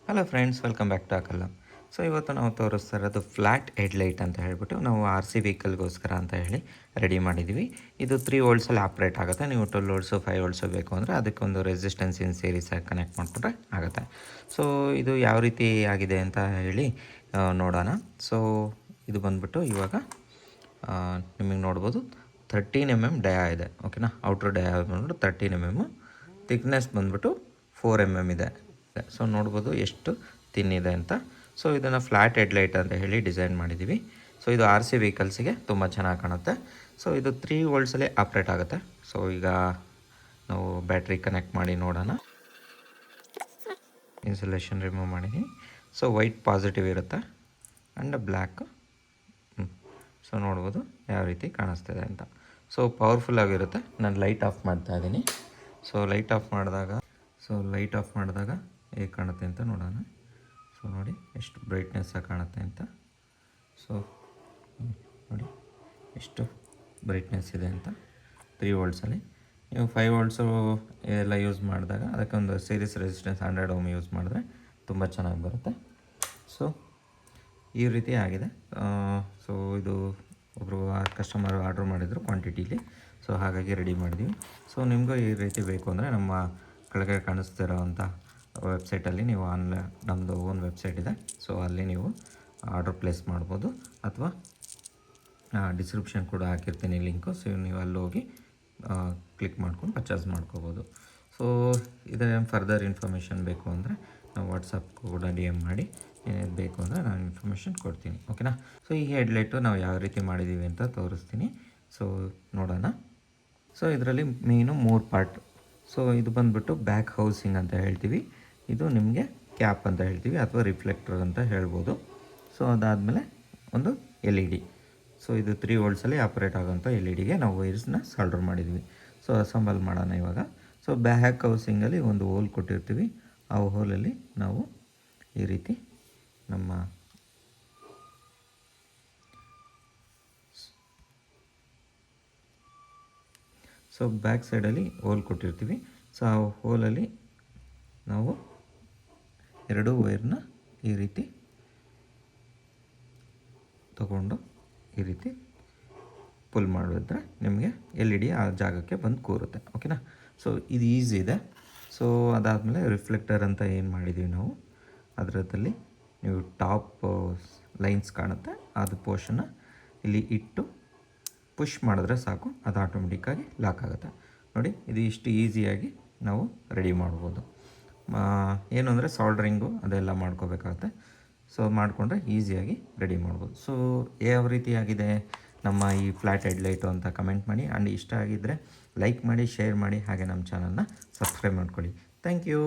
Hello friends, welcome back to ಅಕಲ್ಲ. So ಇವತ್ತು ನಾವು ತೋರಿಸ್ತಾ ಇರೋದು ಫ್ಲ್ಯಾಟ್ ಹೆಡ್ಲೈಟ್ ಅಂತ ಹೇಳ್ಬಿಟ್ಟು ನಾವು ಆರ್ ಸಿ ವೆಹಿಕಲ್ಗೋಸ್ಕರ ಅಂತ ಹೇಳಿ ರೆಡಿ ಮಾಡಿದ್ದೀವಿ. ಇದು 3 ವೋಲ್ಟ್ಸಲ್ಲಿ ಆಪ್ರೇಟ್ ಆಗುತ್ತೆ. ನೀವು 12 ವೋಲ್ಟ್ಸು 5 ವೋಲ್ಟ್ಸು ಬೇಕು ಅಂದರೆ ಅದಕ್ಕೊಂದು ರೆಸಿಸ್ಟೆನ್ಸ್ ಇನ್ ಸೀರೀಸಾಗಿ ಕನೆಕ್ಟ್ ಮಾಡಿಕೊಂಡ್ರೆ ಆಗುತ್ತೆ. ಸೊ ಇದು ಯಾವ ರೀತಿ ಆಗಿದೆ ಅಂತ ಹೇಳಿ ನೋಡೋಣ. ಸೊ ಇದು ಬಂದ್ಬಿಟ್ಟು ಇವಾಗ ನಿಮಗೆ ನೋಡ್ಬೋದು 13 ಡಯಾ ಇದೆ. ಓಕೆನಾ, ಔಟ್ರ್ ಡಯಾ ಬಂದ್ಬಿಟ್ಟು 13 ಥಿಕ್ನೆಸ್ ಬಂದ್ಬಿಟ್ಟು 4 ಇದೆ. ಸೊ ನೋಡ್ಬೋದು ಎಷ್ಟು ತಿನ್ನಿದೆ ಅಂತ. ಸೊ ಇದನ್ನು ಫ್ಲ್ಯಾಟ್ ಹೆಡ್ಲೈಟ್ ಅಂತ ಹೇಳಿ ಡಿಸೈನ್ ಮಾಡಿದ್ದೀವಿ. ಸೊ ಇದು ಆರ್ ಸಿ ವೆಹಿಕಲ್ಸಿಗೆ ತುಂಬ ಚೆನ್ನಾಗಿ ಕಾಣುತ್ತೆ. ಸೊ ಇದು 3 ವೋಲ್ಟ್ಸಲ್ಲಿ ಆಪ್ರೇಟ್ ಆಗುತ್ತೆ. ಸೊ ಈಗ ನಾವು ಬ್ಯಾಟ್ರಿ ಕನೆಕ್ಟ್ ಮಾಡಿ ನೋಡೋಣ. ಇನ್ಸುಲೇಷನ್ ರಿಮೂವ್ ಮಾಡಿದ್ದೀನಿ. ಸೊ ವೈಟ್ ಪಾಸಿಟಿವ್ ಇರುತ್ತೆ ಆ್ಯಂಡ್ ಬ್ಲ್ಯಾಕ್. ಸೊ ನೋಡ್ಬೋದು ಯಾವ ರೀತಿ ಕಾಣಿಸ್ತಿದೆ ಅಂತ. ಸೊ ಪವರ್ಫುಲ್ ಆಗಿರುತ್ತೆ. ನಾನು ಲೈಟ್ ಆಫ್ ಮಾಡ್ತಾ ಇದ್ದೀನಿ. ಸೊ ಲೈಟ್ ಆಫ್ ಮಾಡಿದಾಗ ಹೇಗೆ ಕಾಣುತ್ತೆ ಅಂತ ನೋಡೋಣ. ಸೊ ನೋಡಿ ಎಷ್ಟು ಬ್ರೈಟ್ನೆಸ್ಸಾಗಿ ಕಾಣುತ್ತೆ ಅಂತ. ಸೊ ನೋಡಿ ಎಷ್ಟು ಬ್ರೈಟ್ನೆಸ್ ಇದೆ ಅಂತ 3 ವೋಲ್ಟ್ಸಲ್ಲಿ. ನೀವು 5 ವೋಲ್ಟ್ಸು ಎಲ್ಲ ಯೂಸ್ ಮಾಡಿದಾಗ ಅದಕ್ಕೊಂದು ಸೀರೀಸ್ ರೆಸಿಸ್ಟೆನ್ಸ್ 100 ಓಮ್ ಯೂಸ್ ಮಾಡಿದ್ರೆ ತುಂಬ ಚೆನ್ನಾಗಿ ಬರುತ್ತೆ. ಸೊ ಈ ರೀತಿ ಆಗಿದೆ. ಸೊ ಇದು ಒಬ್ಬರು ಕಸ್ಟಮರ್ ಆರ್ಡ್ರ್ ಮಾಡಿದರು ಕ್ವಾಂಟಿಟೀಲಿ. ಸೊ ಹಾಗಾಗಿ ರೆಡಿ ಮಾಡಿದ್ದೀವಿ. ಸೊ ನಿಮಗೂ ಈ ರೀತಿ ಬೇಕು ಅಂದರೆ ನಮ್ಮ ಕೆಳಗೆ ಕಾಣಿಸ್ತಿರೋ ಅಂಥ ವೆಬ್ಸೈಟಲ್ಲಿ ನೀವು ನಮ್ಮದು ಓನ್ ವೆಬ್ಸೈಟ್ ಇದೆ. ಸೊ ಅಲ್ಲಿ ನೀವು ಆರ್ಡ್ರ್ ಪ್ಲೇಸ್ ಮಾಡ್ಬೋದು, ಅಥವಾ ಡಿಸ್ಕ್ರಿಪ್ಷನ್ ಕೂಡ ಹಾಕಿರ್ತೀನಿ ಲಿಂಕು. ಸೊ ನೀವು ಅಲ್ಲಿ ಹೋಗಿ ಕ್ಲಿಕ್ ಮಾಡ್ಕೊಂಡು ಪರ್ಚೇಸ್ ಮಾಡ್ಕೋಬೋದು. ಸೊ ಇದರ ಫರ್ದರ್ ಇನ್ಫಾರ್ಮೇಷನ್ ಬೇಕು ಅಂದರೆ ನಾವು ವಾಟ್ಸಪ್ ಕೂಡ DM ಮಾಡಿ ಏನೇನು ಬೇಕು ಅಂದರೆ ನಾನು ಇನ್ಫಾರ್ಮೇಷನ್ ಕೊಡ್ತೀನಿ. ಓಕೆನಾ. ಸೊ ಈ ಹೆಡ್ಲೈಟು ನಾವು ಯಾವ ರೀತಿ ಮಾಡಿದ್ದೀವಿ ಅಂತ ತೋರಿಸ್ತೀನಿ. ಸೊ ನೋಡೋಣ. ಸೊ ಇದರಲ್ಲಿ ಮೇಯ್ನು 3 ಪಾರ್ಟ್. ಸೊ ಇದು ಬಂದುಬಿಟ್ಟು ಬ್ಯಾಕ್ ಹೌಸಿಂಗ್ ಅಂತ ಹೇಳ್ತೀವಿ. ಇದು ನಿಮಗೆ ಕ್ಯಾಪ್ ಅಂತ ಹೇಳ್ತೀವಿ ಅಥವಾ ರಿಫ್ಲೆಕ್ಟರ್ ಅಂತ ಹೇಳ್ಬೋದು. ಸೊ ಅದಾದಮೇಲೆ ಒಂದು LED. ಸೊ ಇದು 3 ವೋಲ್ಟ್ಸಲ್ಲಿ ಆಪ್ರೇಟ್ ಆಗೋಂಥ LEDಗೆ ನಾವು ವೈರ್ಸ್ನ ಸಾಲ್ಡರ್ ಮಾಡಿದ್ವಿ. ಸೊ ಅಸೆಂಬಲ್ ಮಾಡೋಣ ಇವಾಗ. ಸೊ ಬ್ಯಾಕ್ ಹೌಸಿಂಗಲ್ಲಿ ಒಂದು ಹೋಲ್ ಕೊಟ್ಟಿರ್ತೀವಿ. ಆ ಹೋಲಲ್ಲಿ ನಾವು ಈ ರೀತಿ ನಮ್ಮ ಸೊ ಬ್ಯಾಕ್ ಸೈಡಲ್ಲಿ ಹೋಲ್ ಕೊಟ್ಟಿರ್ತೀವಿ. ಸೊ ಆ ಹೋಲಲ್ಲಿ ನಾವು 2 ವೈರ್ನ ಈ ರೀತಿ ತಗೊಂಡು ಈ ರೀತಿ ಪುಲ್ ಮಾಡಿದ್ರೆ ನಿಮಗೆ LED ಆ ಜಾಗಕ್ಕೆ ಬಂದು ಕೂರುತ್ತೆ. ಓಕೆನಾ. ಸೊ ಇದು ಈಸಿ ಇದೆ. ಸೊ ಅದಾದಮೇಲೆ ರಿಫ್ಲೆಕ್ಟರ್ ಅಂತ ಏನು ಮಾಡಿದ್ದೀವಿ ನಾವು, ಅದರಲ್ಲಿ ನೀವು ಟಾಪ್ ಲೈನ್ಸ್ ಕಾಣುತ್ತೆ, ಅದು ಪೋರ್ಷನ್ನ ಇಲ್ಲಿ ಇಟ್ಟು ಪುಷ್ ಮಾಡಿದ್ರೆ ಸಾಕು, ಅದು ಆಟೋಮೆಟಿಕ್ಕಾಗಿ ಲಾಕ್ ಆಗುತ್ತೆ. ನೋಡಿ, ಇದು ಇಷ್ಟು ಈಸಿಯಾಗಿ ನಾವು ರೆಡಿ ಮಾಡ್ಬೋದು. ಏನು ಅಂದರೆ ಸಾಲ್ಡ್ರಿಂಗು ಅದೆಲ್ಲ ಮಾಡ್ಕೋಬೇಕಾಗುತ್ತೆ. ಸೊ ಮಾಡಿಕೊಂಡ್ರೆ ಈಸಿಯಾಗಿ ರೆಡಿ ಮಾಡ್ಬೋದು. ಸೊ ಯಾವ ರೀತಿಯಾಗಿದೆ ನಮ್ಮ ಈ ಫ್ಲ್ಯಾಟ್ ಹೆಡ್ಲೈಟು ಅಂತ ಕಮೆಂಟ್ ಮಾಡಿ. ಆ್ಯಂಡ್ ಇಷ್ಟ ಆಗಿದ್ದರೆ ಲೈಕ್ ಮಾಡಿ, ಶೇರ್ ಮಾಡಿ, ಹಾಗೆ ನಮ್ಮ ಚಾನಲ್ನ ಸಬ್ಸ್ಕ್ರೈಬ್ ಮಾಡ್ಕೊಳ್ಳಿ. Thank you.